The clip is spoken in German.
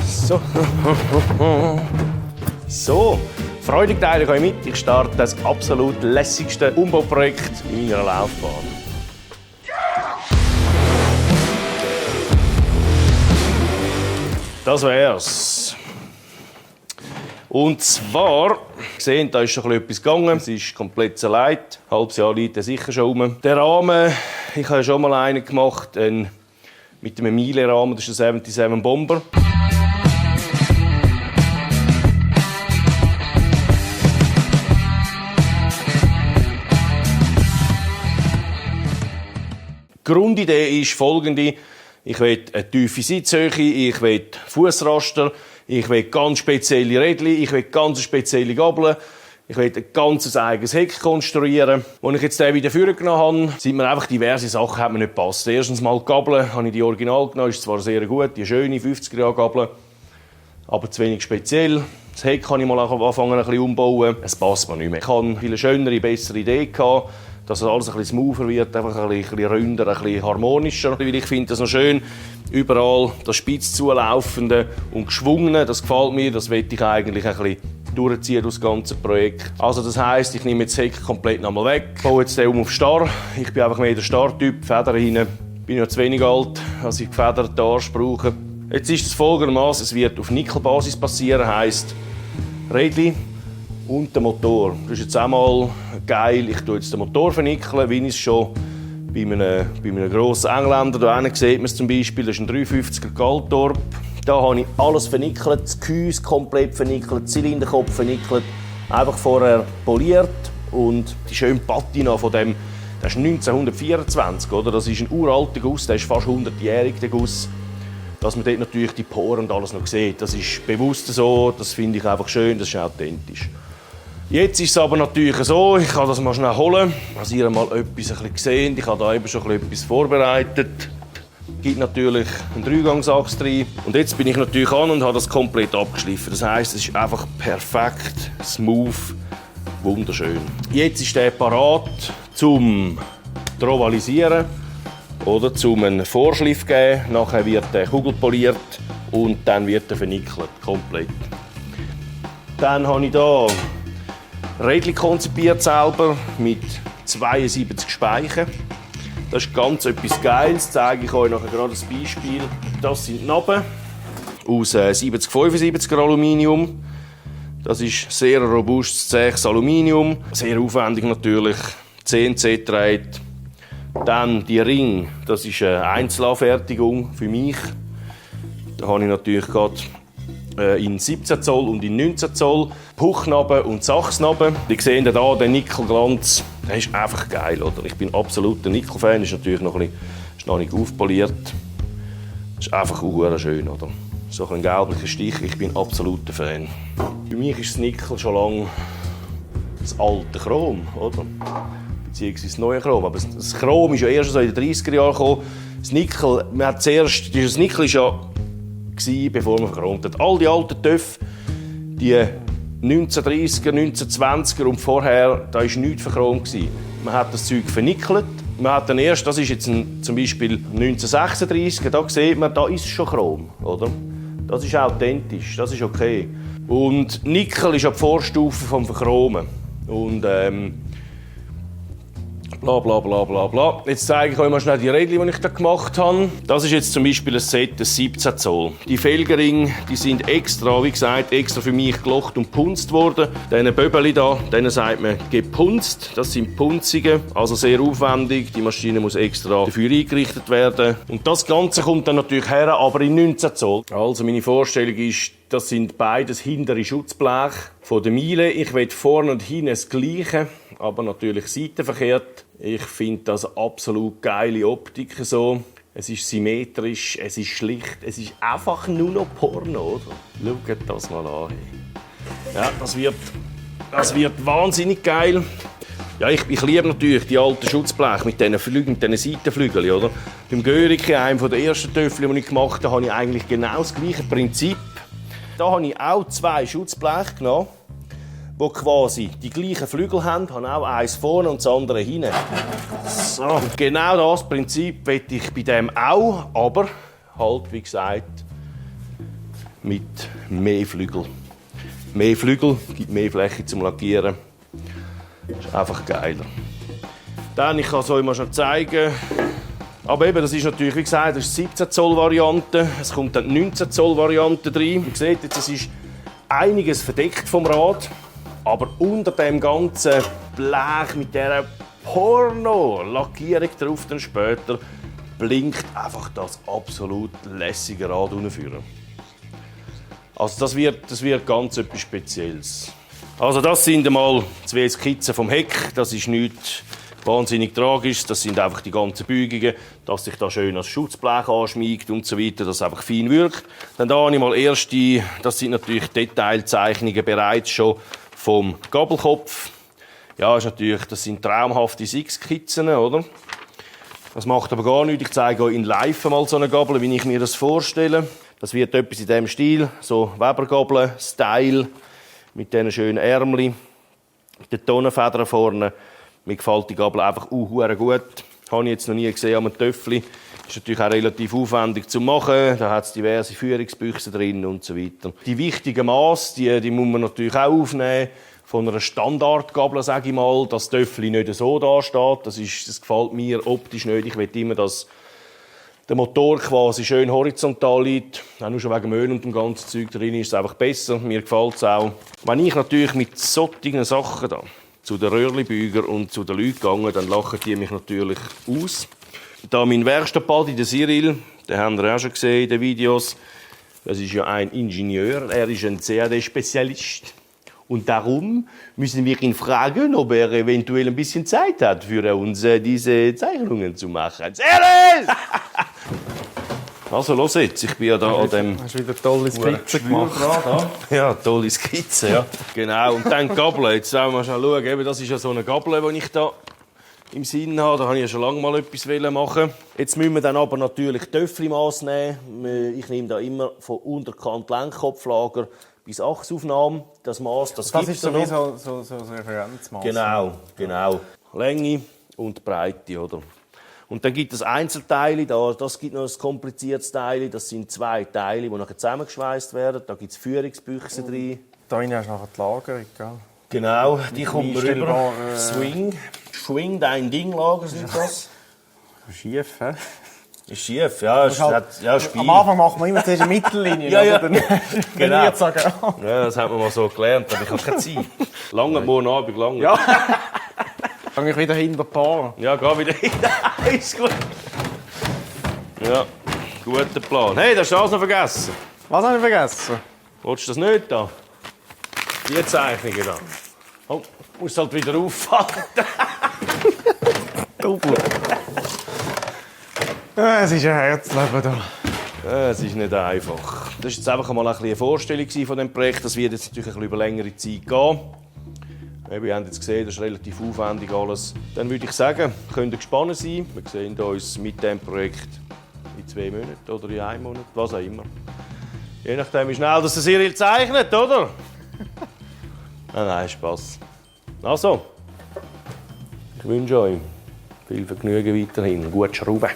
So. So. Freudig teile ich euch mit. Ich starte das absolut lässigste Umbauprojekt in meiner Laufbahn. Das wär's. Und zwar, gesehen, da ist schon etwas gegangen. Es ist komplett zerlegt. Ein halbes Jahr liegt er sicher schon rum. Der Rahmen, ich habe schon mal einen gemacht, mit einem Miele-Rahmen, das ist der 77 Bomber. Die Grundidee ist folgende. Ich will eine tiefe Sitzhöhe, ich will Fußraster, ich will ganz spezielle Rädchen, ich will ganz spezielle Gabeln, ich will ein ganz eigenes Heck konstruieren. Als ich jetzt den wieder vorgenommen habe, sind mir einfach diverse Sachen hat mir nicht gepasst. Erstens mal die Gabeln, habe ich die Original genommen, ist zwar sehr gut, die schöne 50er-Jahre-Gabel, aber zu wenig speziell. Das Heck kann ich mal anfangen ein bisschen umbauen. Es passt mir nicht mehr. Ich hatte eine viel schönere, bessere Idee gehabt, dass alles ein bisschen smoother wird, einfach ein bisschen runder, ein bisschen harmonischer. Weil ich finde das noch schön, überall das spitz zulaufende und geschwungene, das gefällt mir, das möchte ich eigentlich ein bisschen durchziehen durch das ganze Projekt. Also das heisst, ich nehme jetzt das Heck komplett nochmal weg, baue jetzt den auf Star. Ich bin einfach mehr der Star-Typ, Federn hinten. Ich bin ja zu wenig alt, als ich gefederte Arsch brauche. Jetzt ist es folgendermaßen, es wird auf Nickelbasis passieren, heisst Rädchen und der Motor. Das ist jetzt auch mal geil. Ich tue jetzt den Motor vernickeln, wie ich es schon bei einem grossen Engländer, da hinten sieht man es zum Beispiel, das ist ein 350er Galtorp. Da habe ich alles vernickelt, das Gehäuse komplett vernickelt, den Zylinderkopf vernickelt, einfach vorher poliert und die schöne Patina von dem, das ist 1924, oder? Das ist ein uralter Guss, der ist fast 100-jährig, der Guss. Dass man dort natürlich die Poren und alles noch sieht, das ist bewusst so, das finde ich einfach schön, das ist authentisch. Jetzt ist es aber natürlich so, ich kann das mal schnell holen, dass ihr mal etwas ein bisschen seht. Ich habe da eben schon etwas vorbereitet. Es gibt natürlich einen Dreigangsachs drin. Und jetzt bin ich natürlich an und habe das komplett abgeschliffen. Das heisst, es ist einfach perfekt, smooth, wunderschön. Jetzt ist der parat zum Trovalisieren oder zum einen Vorschliff geben. Nachher wird der kugelpoliert und dann wird er vernickelt, komplett. Dann habe ich hier Rädchen konzipiert selber mit 72 Speichen. Das ist ganz etwas Geiles, das zeige ich euch nachher gerade ein Beispiel. Das sind Naben aus 70-75er Aluminium. Das ist sehr robustes, zähes Aluminium, sehr aufwendig natürlich, CNC-Draht. Dann die Ring, das ist eine Einzelanfertigung für mich. Da habe ich natürlich gerade in 17 Zoll und in 19 Zoll Puchnaben und Sachsnaben. Die sehen hier den Nickelglanz, der ist einfach geil, oder? Ich bin absoluter Nickel-Fan, ist natürlich noch nicht aufpoliert. Das ist einfach schön, oder? So ein gelblicher Stich, ich bin absoluter Fan. Für mich ist das Nickel schon lange das alte Chrom, oder? Beziehungsweise das neue Chrom. Aber das Chrom ist ja erst so in den 30er Jahren gekommen. Das Nickel, das Nickel ist ja bevor man verchromt hat. All die alten Töpfe, die 1930er, 1920er und vorher, da war nichts verchromt. Man hat das Zeug vernickelt. Man hat dann erst, das ist jetzt zum Beispiel 1936, da sieht man, da ist schon Chrom, oder? Das ist authentisch, das ist okay. Und Nickel ist ja die Vorstufe vom Verchromen. Und bla bla bla bla bla. Jetzt zeige ich euch mal schnell die Rädchen, die ich da gemacht habe. Das ist jetzt zum Beispiel ein Set, ein 17 Zoll. Die Felgenringe, die sind extra, wie gesagt, extra für mich gelocht und punzt worden. Diese Böbeli da, denen sagt man gepunzt. Das sind Punzige, also sehr aufwendig. Die Maschine muss extra dafür eingerichtet werden. Und das Ganze kommt dann natürlich her, aber in 19 Zoll. Also meine Vorstellung ist, das sind beides hintere Schutzblech von der Miele. Ich will vorne und hinten das Gleiche, aber natürlich seitenverkehrt. Ich finde das absolut geile Optik so. Es ist symmetrisch, es ist schlicht, es ist einfach nur noch Porno, oder? Schaut das mal an. Ja, das wird wahnsinnig geil. Ja, ich liebe natürlich die alten Schutzbleche mit diesen Flügeln, mit diesen Seitenflügeln, oder? Beim Görike, einem der ersten Töpfe, die ich gemacht habe, habe ich eigentlich genau das gleiche Prinzip. Da habe ich auch 2 Schutzbleche genommen, die quasi die gleichen Flügel haben. Ich habe auch eins vorne und das andere hinten. So, genau das Prinzip möchte ich bei dem auch, aber halt, wie gesagt, mit mehr Flügel. Mehr Flügel gibt mehr Fläche zum Lackieren. Das ist einfach geiler. Dann, ich kann es euch mal schon zeigen. Aber eben, das ist natürlich, wie gesagt, das ist 17 Zoll Variante. Es kommt dann die 19 Zoll Variante rein. Ihr seht jetzt, es ist einiges verdeckt vom Rad. Aber unter dem ganzen Blech mit dieser Porno-Lackierung drauf dann später blinkt einfach das absolut lässige Rad führen. Also das wird ganz etwas Spezielles. Also das sind einmal 2 Skizzen vom Heck. Das ist nichts wahnsinnig tragisch. Das sind einfach die ganzen Bügungen, dass sich da schön als Schutzblech anschmiegt und so weiter, dass es einfach fein wirkt. Dann da habe ich mal erste, das sind natürlich Detailzeichnungen bereits schon vom Gabelkopf. Ja, das sind traumhafte Skizzen, oder? Das macht aber gar nichts. Ich zeige euch in live mal so eine Gabel, wie ich mir das vorstelle. Das wird etwas in diesem Stil, so Webergabeln-Style, mit diesen schönen Ärmeln, mit den Tonnenfedern vorne. Mir gefällt die Gabel einfach gut. Habe ich jetzt noch nie gesehen an einem Töffli. Ist natürlich auch relativ aufwendig zu machen. Da hat es diverse Führungsbüchsen drin und so weiter. Die wichtigen Maße, die muss man natürlich auch aufnehmen. Von einer Standardgabel, sage ich mal, dass das Töffli nicht so da steht. Das gefällt mir optisch nicht. Ich will immer, dass der Motor quasi schön horizontal liegt. Auch nur schon wegen Öl und dem ganzen Zeug drin ist es einfach besser. Mir gefällt es auch. Wenn ich natürlich mit solchen Sachen da zu den Röhrlibüger und zu den Leuten gegangen, dann lachen die mich natürlich aus. Da mein Werkstattbuddy, der Cyril, den haben wir auch schon gesehen in den Videos. Das ist ja ein Ingenieur, er ist ein CAD-Spezialist. Und darum müssen wir ihn fragen, ob er eventuell ein bisschen Zeit hat, für uns diese Zeichnungen zu machen. Servus! Also, los jetzt, ich bin ja da an dem... Hast du wieder tolle Skizzen gemacht? Ja, tolle Skizze, ja. Genau, und dann die Gabel. Jetzt wollen wir mal schauen. Eben, das ist ja so eine Gabel, die ich da im Sinn habe. Da wollte ich ja schon lange mal etwas machen. Jetzt müssen wir dann aber natürlich Töffli-Mass nehmen. Ich nehme da immer von Unterkant Lenkkopflager bis Achsaufnahme das Maß. Das ist so wie so ein Referenzmaß. Genau. Länge und Breite, oder? Und dann gibt es Einzelteile, das gibt noch ein kompliziertes Teil. Das sind 2 Teile, die nachher zusammengeschweißt werden. Da gibt es Führungsbüchsen drin. Da rein hast du nachher die Lagerung, gell? Genau, die kommt rüber. Swing, dein Ding-Lager sind das. Schief, hä? Ist schief, ja. Spiel. Am Anfang machen wir immer zuerst eine Mittellinie. Ja. Dann Genau. sagen, Ja, das hat man mal so gelernt, aber ich habe keine Zeit. Lange morgen Abend, lange. Ja. Gehe ich wieder hinter Paar. Ja, geh wieder hin. Ist gut. Ja, guter Plan. Hey, das hast du alles noch vergessen. Was habe ich vergessen? Willst du das nicht da? Die Zeichnungen da. Oh, musst halt wieder auffallen. Es ist ein Herzleben da. Ja, es ist nicht einfach. Das war jetzt einfach mal eine Vorstellung von diesem Projekt. Das wird jetzt natürlich ein bisschen über längere Zeit gehen. Wir haben jetzt gesehen, das ist relativ aufwendig alles. Dann würde ich sagen, könnt ihr gespannt sein. Wir sehen uns mit diesem Projekt in 2 Monaten oder in 1 Monat, was auch immer. Je nachdem, wie schnell das Cyril zeichnet, oder? Nein, Spass. Also, ich wünsche euch viel Vergnügen weiterhin. Gut schrauben.